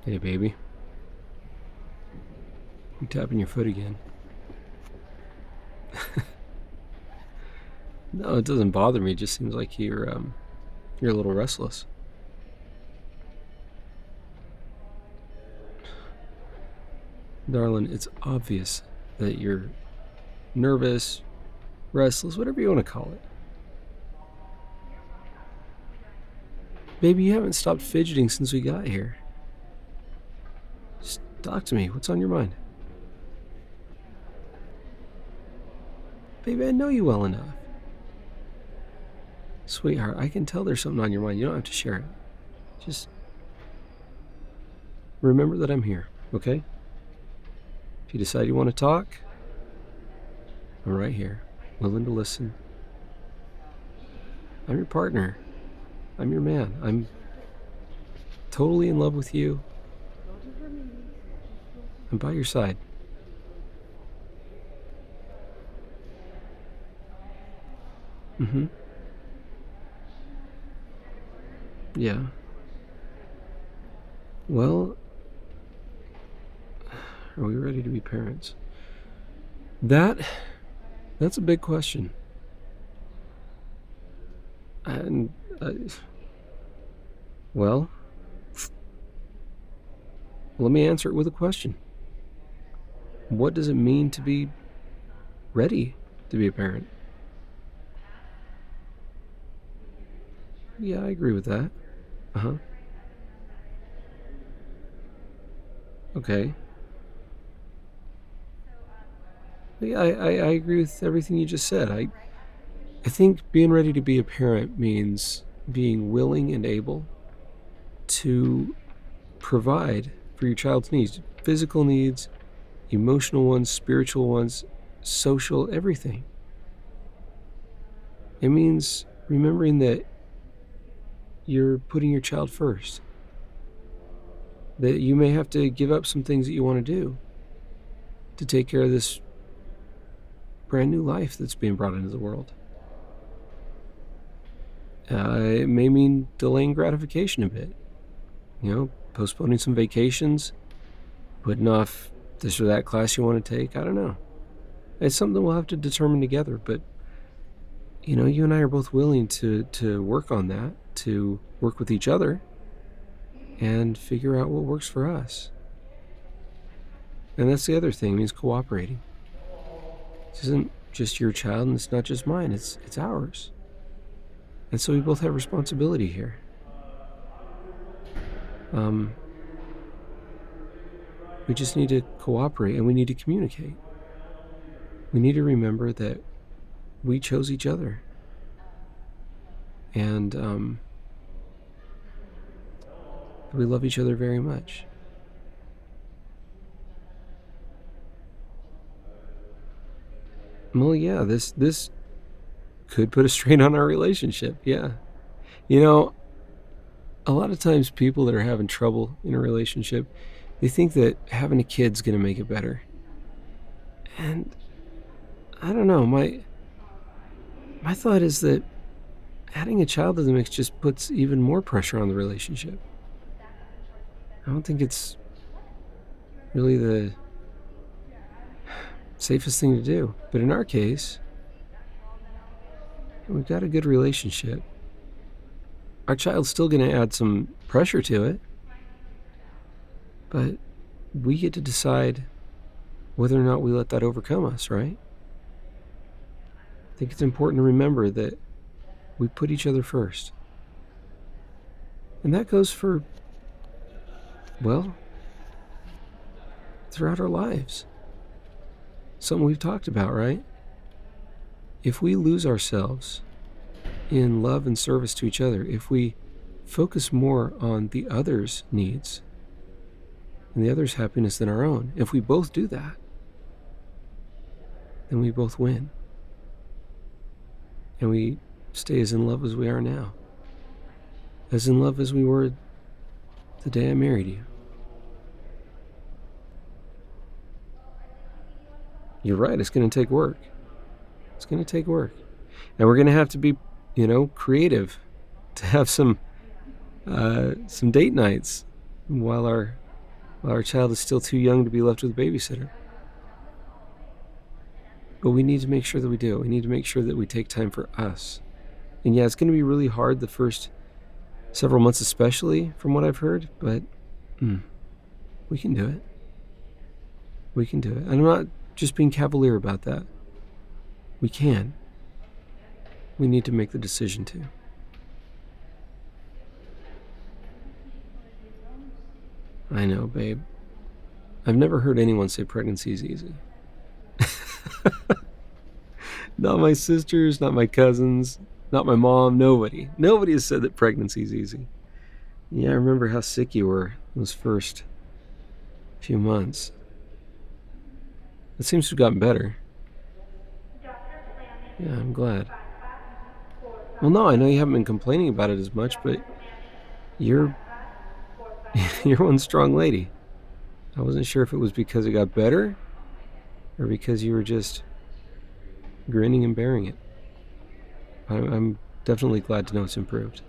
Hey, baby. You tapping your foot again. No, it doesn't bother me. It just seems like you're a little restless. Darling, it's obvious that you're nervous, restless, whatever you want to call it. Baby, you haven't stopped fidgeting since we got here. Just talk to me. What's on your mind? Baby, I know you well enough. Sweetheart, I can tell there's something on your mind. You don't have to share it. Just remember that I'm here, okay? If you decide you want to talk, I'm right here, willing to listen. I'm your partner. I'm your man. I'm totally in love with you. I'm by your side. Mm-hmm. Yeah. Well, are we ready to be parents? That's a big question. And, well, let me answer it with a question. What does it mean to be ready to be a parent? Yeah, I agree with that. Uh-huh. Okay. Yeah, I agree with everything you just said. I think being ready to be a parent means being willing and able to provide for your child's needs, physical needs, emotional ones, spiritual ones, social, everything. It means remembering that you're putting your child first, that you may have to give up some things that you want to do to take care of this brand new life that's being brought into the world. It may mean delaying gratification a bit, postponing some vacations, putting off this or that class you want to take. I don't know. It's something we'll have to determine together, but you and I are both willing to work on that, to work with each other and figure out what works for us. And that's the other thing, it means cooperating. This isn't just your child and it's not just mine, it's ours. And so we both have responsibility here. We just need to cooperate and we need to communicate. We need to remember that we chose each other. And we love each other very much. Well, yeah, this could put a strain on our relationship, yeah. A lot of times people that are having trouble in a relationship, they think that having a kid's gonna make it better. And I don't know, my thought is that adding a child to the mix just puts even more pressure on the relationship. I don't think it's really the safest thing to do. But in our case, we've got a good relationship. Our child's still going to add some pressure to it, but we get to decide whether or not we let that overcome us, right? I think it's important to remember that we put each other first. And that goes for, well, throughout our lives. Something we've talked about, right? If we lose ourselves in love and service to each other, if we focus more on the other's needs and the other's happiness than our own, if we both do that, then we both win. And we stay as in love as we are now. As in love as we were the day I married you. You're right, it's going to take work. It's going to take work. And we're going to have to be, creative to have some date nights while our while our child is still too young to be left with a babysitter. But we need to make sure that we do. We need to make sure that we take time for us. And yeah, it's going to be really hard the first several months, especially from what I've heard, but we can do it. We can do it. And I'm not just being cavalier about that. We can. We need to make the decision to. I know, babe. I've never heard anyone say pregnancy is easy. Not my sisters, not my cousins, not my mom, nobody. Nobody has said that pregnancy is easy. Yeah, I remember how sick you were those first few months. It seems to have gotten better. Yeah, I'm glad. Well, no, I know you haven't been complaining about it as much, but you're one strong lady. I wasn't sure if it was because it got better or because you were just grinning and bearing it. I'm definitely glad to know it's improved.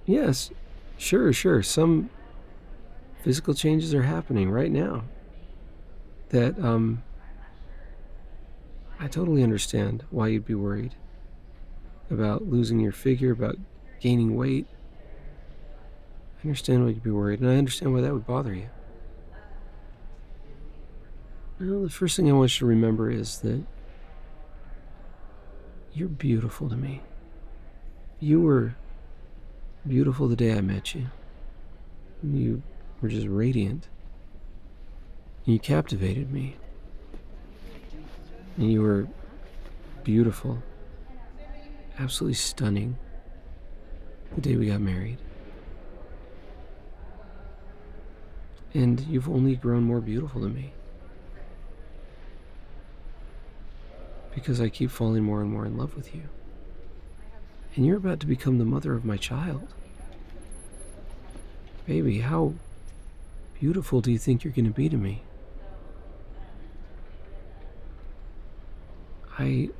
Yes, sure. Some physical changes are happening right now that I totally understand why you'd be worried about losing your figure, about gaining weight. I understand why you'd be worried, and I understand why that would bother you. Well, the first thing I want you to remember is that you're beautiful to me. You were beautiful the day I met you. You were just radiant. You captivated me. And you were beautiful, absolutely stunning the day we got married. And you've only grown more beautiful to me. Because I keep falling more and more in love with you. And you're about to become the mother of my child. Baby, how beautiful do you think you're going to be to me? I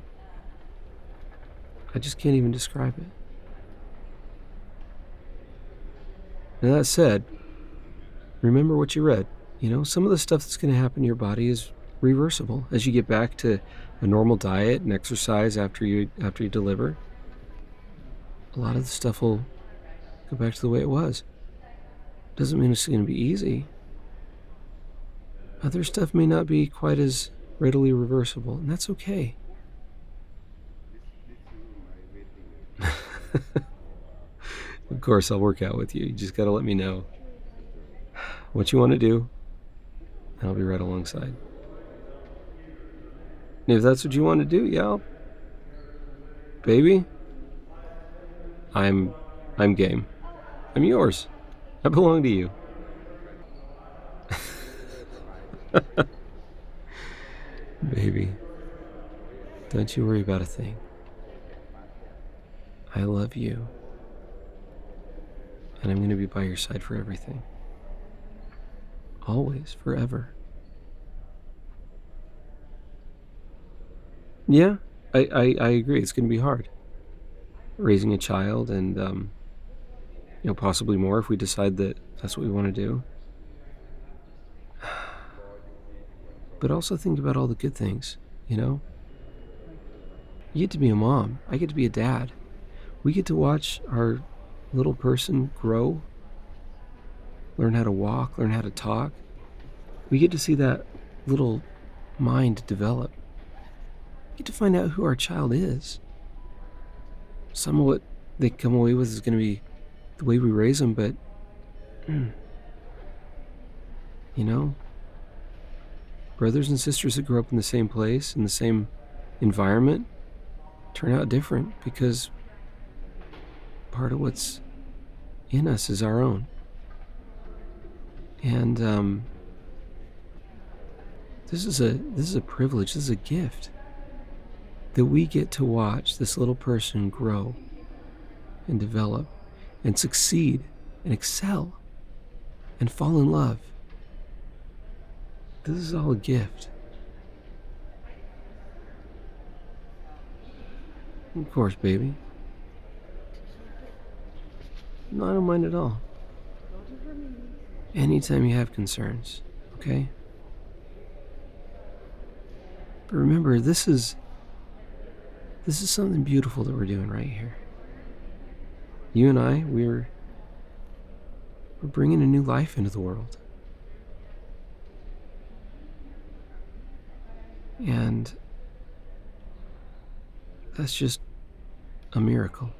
just can't even describe it. Now that said, remember what you read. You know, some of the stuff that's going to happen in your body is reversible as you get back to a normal diet and exercise after you deliver. A lot of the stuff will go back to the way it was. Doesn't mean it's going to be easy. Other stuff may not be quite as readily reversible, and that's okay. Of course, I'll work out with you. You just got to let me know what you want to do, and I'll be right alongside. And if that's what you want to do, yeah, baby, I'm game. I'm yours. I belong to you. Baby, don't you worry about a thing. I love you. And I'm going to be by your side for everything. Always, forever. Yeah, I agree. It's going to be hard. Raising a child and, possibly more if we decide that that's what we want to do. But also think about all the good things, You get to be a mom. I get to be a dad. We get to watch our little person grow, learn how to walk, learn how to talk. We get to see that little mind develop. We get to find out who our child is. Some of what they come away with is going to be the way we raise them, but, brothers and sisters that grow up in the same place, in the same environment, turn out different because part of what's in us is our own. And this is a privilege, this is a gift that we get to watch this little person grow and develop and succeed and excel and fall in love. This is all a gift. Of course, baby. No, I don't mind at all. anytime you have concerns, okay? But remember, this is something beautiful that we're doing right here. You and I, we're bringing a new life into the world. And that's just a miracle.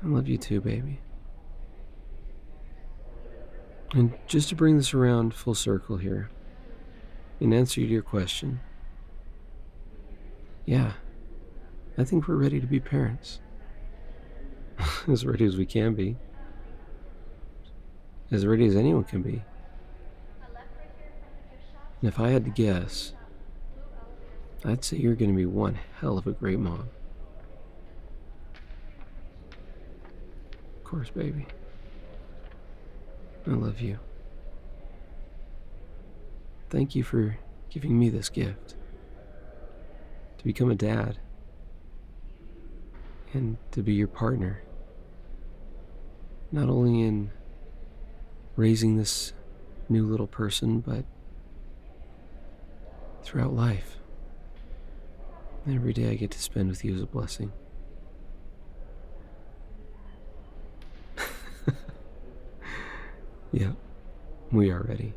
I love you too, baby. And just to bring this around full circle here, in answer to your question, yeah, I think we're ready to be parents. As ready as we can be. As ready as anyone can be. And if I had to guess, I'd say you're going to be one hell of a great mom. Of course, baby. I love you. Thank you for giving me this gift. To become a dad. And to be your partner. Not only in raising this new little person, but throughout life. Every day I get to spend with you is a blessing. Yeah, we are ready.